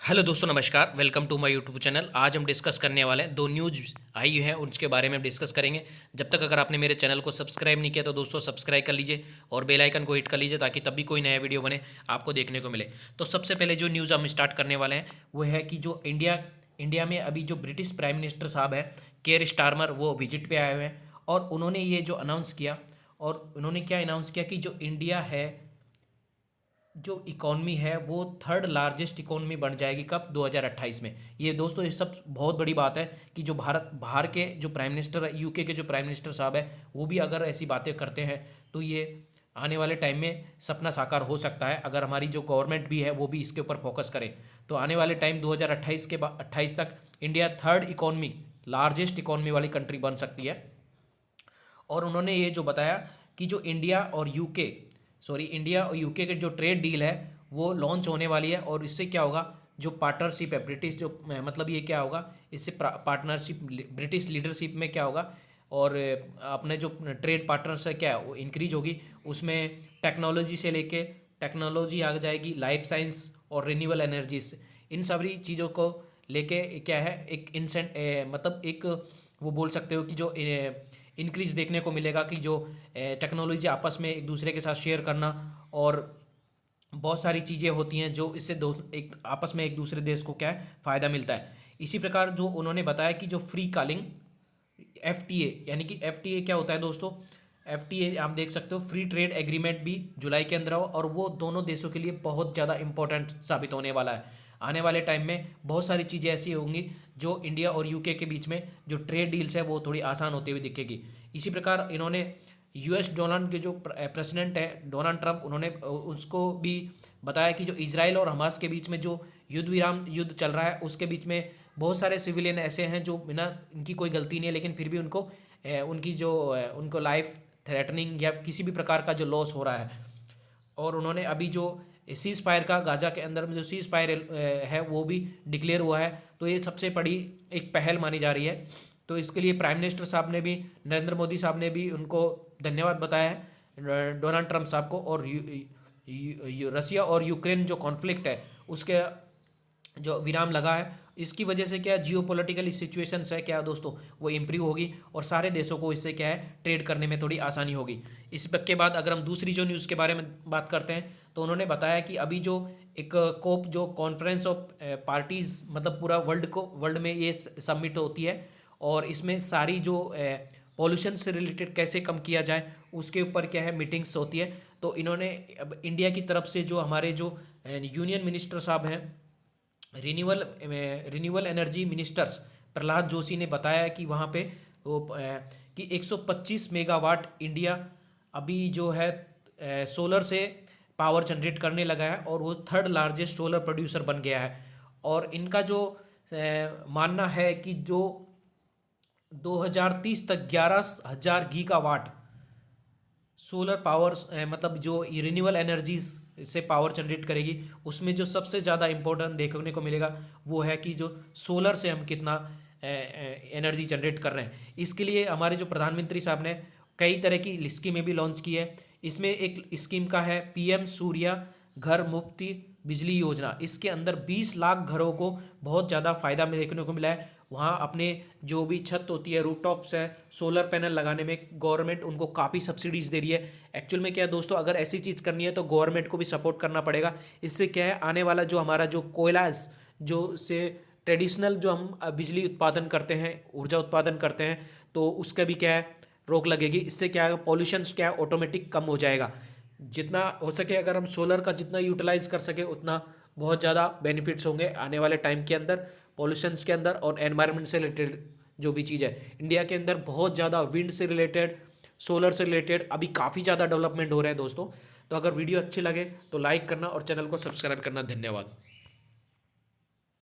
Hello दोस्तों, नमस्कार। Welcome to my YouTube channel. आज हम डिस्कस करने वाले हैं दो न्यूज़ आई है उनके बारे में डिस्कस करेंगे। जब तक अगर आपने मेरे चैनल को सब्सक्राइब नहीं किया तो दोस्तों सब्सक्राइब कर लीजिए और बेल आइकन को हिट कर लीजिए ताकि तब भी कोई नया वीडियो बने आपको देखने को मिले। तो सबसे पहले जो न्यूज़ हम स्टार्ट करने वाले हैं वो है कि जो इंडिया में अभी जो ब्रिटिश प्राइम मिनिस्टर साहब है केयर स्टारमर, वो विजिट पे आए हुए हैं और उन्होंने ये जो अनाउंस किया, और उन्होंने क्या अनाउंस किया कि जो इंडिया है, जो इकॉनमी है वो थर्ड लार्जेस्ट इकॉनमी बन जाएगी कब 2028 में। ये दोस्तों ये सब बहुत बड़ी बात है कि जो बाहर के जो प्राइम मिनिस्टर है, यूके के जो प्राइम मिनिस्टर साहब है, वो भी अगर ऐसी बातें करते हैं तो ये आने वाले टाइम में सपना साकार हो सकता है। अगर हमारी जो गवर्नमेंट भी है वो भी इसके ऊपर फोकस करे तो आने वाले टाइम 2028 के बाद 28 तक India third economy, largest economy वाली कंट्री बन सकती है। और उन्होंने ये जो बताया कि जो इंडिया और यूके के जो ट्रेड डील है वो लॉन्च होने वाली है, और इससे क्या होगा, जो पार्टनरशिप है ब्रिटिश जो मतलब ये क्या होगा, इससे पार्टनरशिप ब्रिटिश लीडरशिप में क्या होगा, और अपने जो ट्रेड पार्टनर्स है क्या है वो इंक्रीज होगी। उसमें टेक्नोलॉजी से लेके टेक्नोलॉजी आ जाएगी, लाइफ साइंस और रिन्यूएबल एनर्जीज, इन सभी चीज़ों को लेके क्या है एक मतलब एक वो बोल सकते हो कि जो इंक्रीज देखने को मिलेगा कि जो टेक्नोलॉजी आपस में एक दूसरे के साथ शेयर करना, और बहुत सारी चीज़ें होती हैं जो इससे दो एक आपस में एक दूसरे देश को क्या है फ़ायदा मिलता है। इसी प्रकार जो उन्होंने बताया कि जो फ्री कॉलिंग एफटीए, यानी कि एफटीए क्या होता है दोस्तों, एफटीए आप देख सकते हो, फ्री ट्रेड एग्रीमेंट भी जुलाई के अंदर हो, और वो दोनों देशों के लिए बहुत ज़्यादा इंपॉर्टेंट साबित होने वाला है। आने वाले टाइम में बहुत सारी चीज़ें ऐसी होंगी जो इंडिया और यूके के बीच में जो ट्रेड डील्स है वो थोड़ी आसान होती हुई दिखेगी। इसी प्रकार इन्होंने यूएस डोनाल्ड के जो प्रेसिडेंट है डोनाल्ड ट्रंप, उन्होंने उसको भी बताया कि जो इजराइल और हमास के बीच में जो युद्ध चल रहा है उसके बीच में बहुत सारे सिविलियन ऐसे हैं जो बिना इनकी कोई गलती नहीं है लेकिन फिर भी उनको उनको लाइफ थ्रेटनिंग या किसी भी प्रकार का जो लॉस हो रहा है। और उन्होंने अभी जो सीज़ फायर का गाजा के अंदर में जो सीज़ फायर है वो भी डिक्लेयर हुआ है, तो ये सबसे बड़ी एक पहल मानी जा रही है। तो इसके लिए प्राइम मिनिस्टर साहब ने भी, नरेंद्र मोदी साहब ने भी उनको धन्यवाद बताया है डोनाल्ड ट्रंप साहब को। और रसिया और यूक्रेन जो कॉन्फ्लिक्ट है उसके जो विराम लगा है, इसकी वजह से क्या जियो पोलिटिकल सिचुएशंस है क्या दोस्तों वो इम्प्रूव होगी, और सारे देशों को इससे क्या है ट्रेड करने में थोड़ी आसानी होगी। इस के बाद अगर हम दूसरी जो न्यूज़ के बारे में बात करते हैं तो उन्होंने बताया कि अभी जो एक कोप जो कॉन्फ्रेंस ऑफ पार्टीज़, मतलब पूरा वर्ल्ड में ये सबमिट होती है, और इसमें सारी जो पॉल्यूशन से रिलेटेड कैसे कम किया जाए उसके ऊपर क्या है मीटिंग्स होती है। तो इन्होंने अब इंडिया की तरफ से जो हमारे जो यूनियन मिनिस्टर साहब हैं, renewable energy ministers Prahlad Joshi ने बताया कि वहाँ पे वो कि 125 मेगावाट इंडिया अभी जो है सोलर से पावर जनरेट करने लगा है, और वो थर्ड लार्जेस्ट सोलर प्रोड्यूसर बन गया है। और इनका जो मानना है कि जो 2030 तक 11,000 गीगावाट सोलर पावर मतलब जो रिन्यूएबल एनर्जीज से पावर जनरेट करेगी, उसमें जो सबसे ज़्यादा इम्पोर्टेंट देखने को मिलेगा वो है कि जो सोलर से हम कितना एनर्जी जनरेट कर रहे हैं। इसके लिए हमारे जो प्रधानमंत्री साहब ने कई तरह की स्कीमें भी लॉन्च की है। इसमें एक स्कीम का है पीएम सूर्या घर मुफ्त बिजली योजना। इसके अंदर 20 लाख घरों को बहुत ज़्यादा फायदा में देखने को मिला है। वहाँ अपने जो भी छत होती है, रूफटॉप्स है, सोलर पैनल लगाने में गवर्नमेंट उनको काफ़ी सब्सिडीज़ दे रही है। एक्चुअल में क्या है दोस्तों, अगर ऐसी चीज़ करनी है तो गवर्नमेंट को भी सपोर्ट करना पड़ेगा। इससे क्या है आने वाला जो हमारा जो कोयला जो से ट्रेडिशनल जो हम बिजली उत्पादन करते हैं, ऊर्जा उत्पादन करते हैं, तो उसका भी क्या है रोक लगेगी। इससे क्या है पॉल्यूशन क्या है ऑटोमेटिक कम हो जाएगा। जितना हो सके अगर हम सोलर का जितना यूटिलाइज कर सके उतना बहुत ज़्यादा बेनिफिट्स होंगे आने वाले टाइम के अंदर, पॉल्यूशंस के अंदर और एनवायरनमेंट से रिलेटेड जो भी चीज़ है। इंडिया के अंदर बहुत ज़्यादा विंड से रिलेटेड, सोलर से रिलेटेड अभी काफ़ी ज़्यादा डेवलपमेंट हो रहा है दोस्तों। तो अगर वीडियो अच्छी लगे तो लाइक करना और चैनल को सब्सक्राइब करना। धन्यवाद।